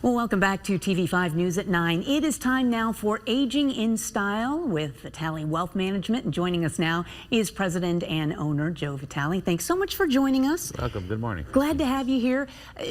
Well, welcome back to TV5 News at 9. It is time now for Aging in Style with Vitale Wealth Management. And joining us now is President and owner Joe Vitale. Thanks so much for joining us. Welcome. Good morning. Glad to have you here.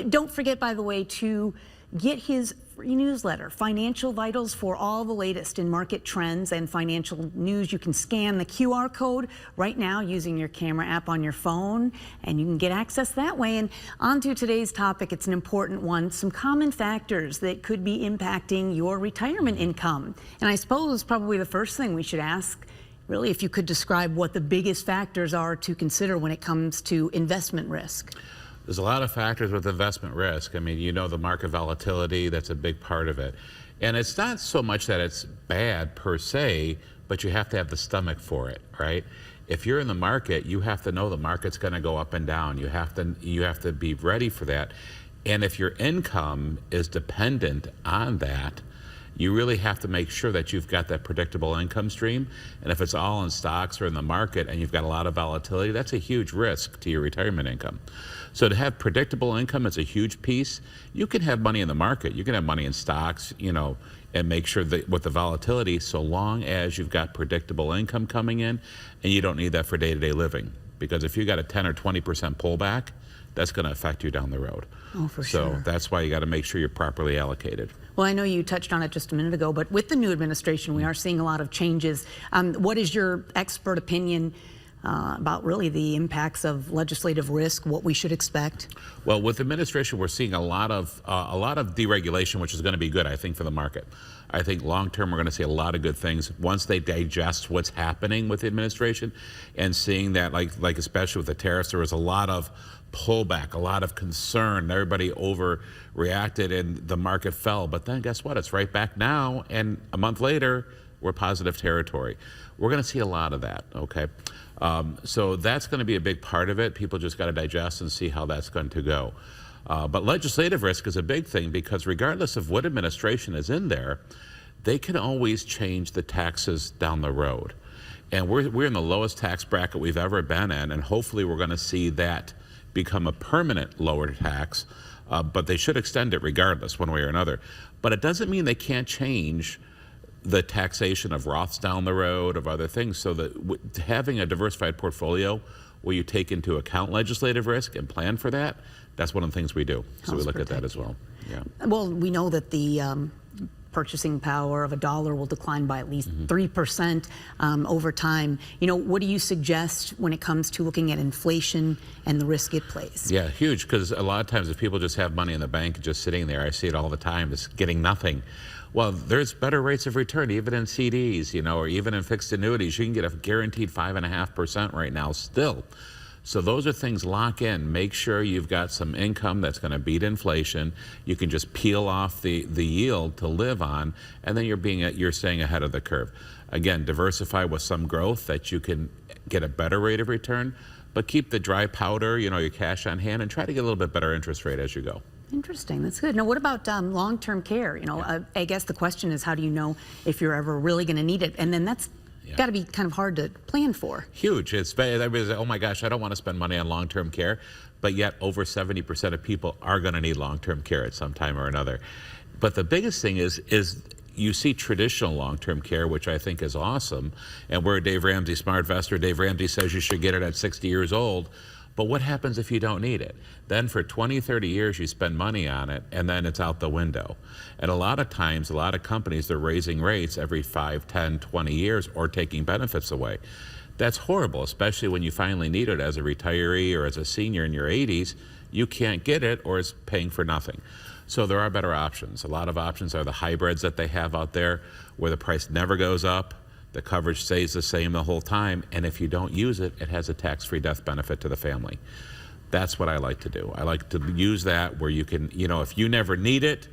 Don't forget, by the way, to get his free newsletter, Financial Vitals, for all the latest in market trends and financial news. You can scan the QR code right now using your camera app on your phone, and you can get access that way. And on to today's topic, it's an important one, some common factors that could be impacting your retirement income. And I suppose probably the first thing we should ask, really, if you could describe what the biggest factors are to consider when it comes to investment risk. There's a lot of factors with investment risk. I mean, you know, the market volatility, that's a big part of it. And it's not so much that it's bad per se, but you have to have the stomach for it, right? If you're in the market, you have to know the market's going to go up and down. You have to be ready for that. And if your income is dependent on that, you really have to make sure that you've got that predictable income stream. And if it's all in stocks or in the market and you've got a lot of volatility, that's a huge risk to your retirement income. So to have predictable income is a huge piece. You can have money in the market, you can have money in stocks, you know, and make sure that with the volatility, so long as you've got predictable income coming in, and you don't need that for day-to-day living. Because if you got a 10 or 20% pullback, that's going to affect you down the road. Oh, for sure. So that's why you got to make sure you're properly allocated. Well, I know you touched on it just a minute ago, but with the new administration, we are seeing a lot of changes. What is your expert opinion about really the impacts of legislative risk, what we should expect? Well, with the administration, we're seeing a lot of deregulation, which is going to be good, I think, for the market. I think long term, we're going to see a lot of good things once they digest what's happening with the administration, and seeing that, like especially with the tariffs, there was a lot of pullback, a lot of concern. Everybody overreacted and the market fell. But then guess what? It's right back now, and a month later, we're positive territory. We're going to see a lot of that, okay? So that's going to be a big part of it. People just got to digest and see how that's going to go. But legislative risk is a big thing, because regardless of what administration is in there, they can always change the taxes down the road. And we're in the lowest tax bracket we've ever been in, and hopefully we're going to see that become a permanent lower tax, but they should extend it regardless, one way or another. But it doesn't mean they can't change the taxation of Roths down the road, of other things, so that having a diversified portfolio where you take into account legislative risk and plan for that, that's one of the things we do. So we look at that as well. Yeah. Well, we know that the purchasing power of a dollar will decline by at least 3% over time. You know, what do you suggest when it comes to looking at inflation and the risk it plays? Yeah, huge, because a lot of times if people just have money in the bank just sitting there, I see it all the time, just getting nothing. Well, there's better rates of return, even in CDs, you know, or even in fixed annuities. You can get a guaranteed 5.5% right now still. So those are things, lock in. Make sure you've got some income that's going to beat inflation. You can just peel off the yield to live on, and then you're staying ahead of the curve. Again, diversify with some growth that you can get a better rate of return, but keep the dry powder, you know, your cash on hand, and try to get a little bit better interest rate as you go. Interesting. That's good. Now, what about long-term care? You know, I guess the question is, how do you know if you're ever really going to need it? And then that's got to be kind of hard to plan for. Huge. Everybody's like, oh my gosh, I don't want to spend money on long-term care, but yet over 70% of people are going to need long-term care at some time or another. But the biggest thing is you see traditional long-term care, which I think is awesome, and we're Dave Ramsey SmartVestor. Dave Ramsey says you should get it at 60 years old. But what happens if you don't need it? Then for 20, 30 years, you spend money on it, and then it's out the window. And a lot of times, a lot of companies, they're raising rates every 5, 10, 20 years or taking benefits away. That's horrible, especially when you finally need it as a retiree or as a senior in your 80s. You can't get it, or it's paying for nothing. So there are better options. A lot of options are the hybrids that they have out there, where the price never goes up. The coverage stays the same the whole time, and if you don't use it, it has a tax-free death benefit to the family. That's what I like to do. I like to use that where you can, you know, if you never need it,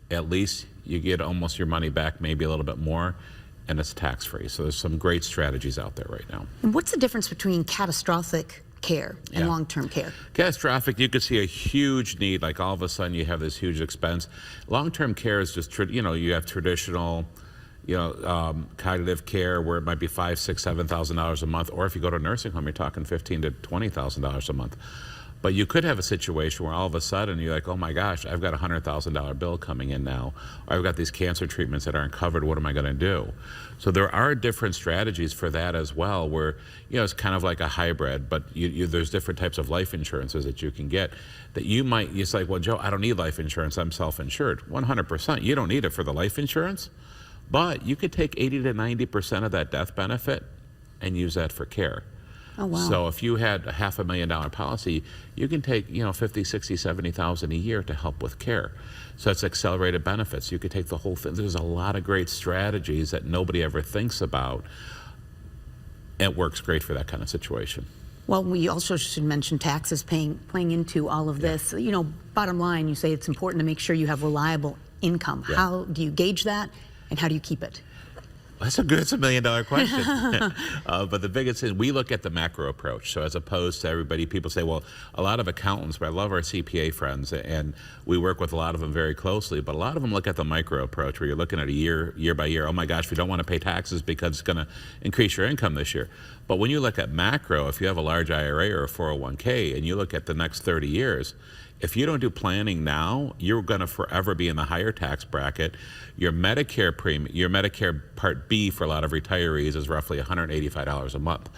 at least you get almost your money back, maybe a little bit more, and it's tax-free. So there's some great strategies out there right now. And what's the difference between catastrophic care and long-term care? Catastrophic, you could see a huge need, like all of a sudden you have this huge expense. Long-term care is just, you know, you have traditional, you know, cognitive care where it might be $5,000, $6,000, $7,000 a month, or if you go to a nursing home, you're talking $15,000 to $20,000 a month. But you could have a situation where all of a sudden you're like, oh my gosh, I've got a $100,000 bill coming in now. Or I've got these cancer treatments that aren't covered. What am I going to do? So there are different strategies for that as well, where, you know, it's kind of like a hybrid, but there's different types of life insurances that you can get that you might, it's like, well, Joe, I don't need life insurance. I'm self-insured. 100%. You don't need it for the life insurance, but you could take 80 to 90% of that death benefit and use that for care. Oh, wow. So if you had a $500,000 policy, you can take, you know, 50, 60, 70,000 a year to help with care. So it's accelerated benefits. You could take the whole thing. There's a lot of great strategies that nobody ever thinks about. It works great for that kind of situation. Well, we also should mention taxes playing into all of this. You know, bottom line, you say it's important to make sure you have reliable income. Yeah. How do you gauge that, and how do you keep it? That's a $1 million question. But the biggest thing, we look at the macro approach. So as opposed to everybody, people say, well, a lot of accountants, but I love our CPA friends, and we work with a lot of them very closely, but a lot of them look at the micro approach, where you're looking at a year by year. Oh my gosh, we don't want to pay taxes because it's going to increase your income this year. But when you look at macro, if you have a large IRA or a 401k, and you look at the next 30 years, if you don't do planning now, you're going to forever be in the higher tax bracket. Your Medicare premium, your Medicare Part B for a lot of retirees is roughly $185 a month.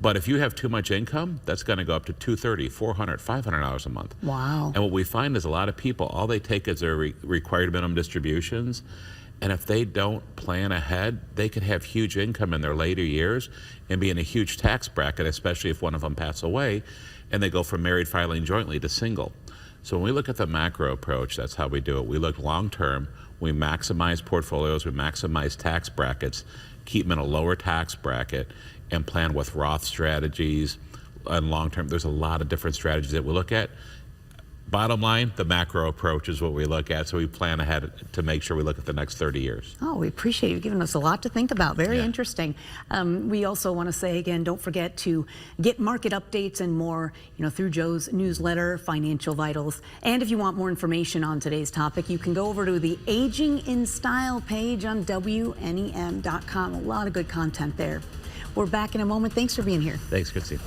But if you have too much income, that's going to go up to $230, $400, $500 a month. Wow. And what we find is a lot of people, all they take is their required minimum distributions. And if they don't plan ahead, they could have huge income in their later years and be in a huge tax bracket, especially if one of them pass away, and they go from married filing jointly to single. So when we look at the macro approach, that's how we do it. We look long term, we maximize portfolios, we maximize tax brackets, keep them in a lower tax bracket, and plan with Roth strategies and long term. There's a lot of different strategies that we look at. Bottom line, the macro approach is what we look at, so we plan ahead to make sure we look at the next 30 years. Oh, we appreciate you giving us a lot to think about. Very Yeah. interesting. We also want to say again, don't forget to get market updates and more, you know, through Joe's newsletter, Financial Vitals. And if you want more information on today's topic, you can go over to the Aging in Style page on WNEM.com. A lot of good content there. We're back in a moment. Thanks for being here. Thanks, Christine.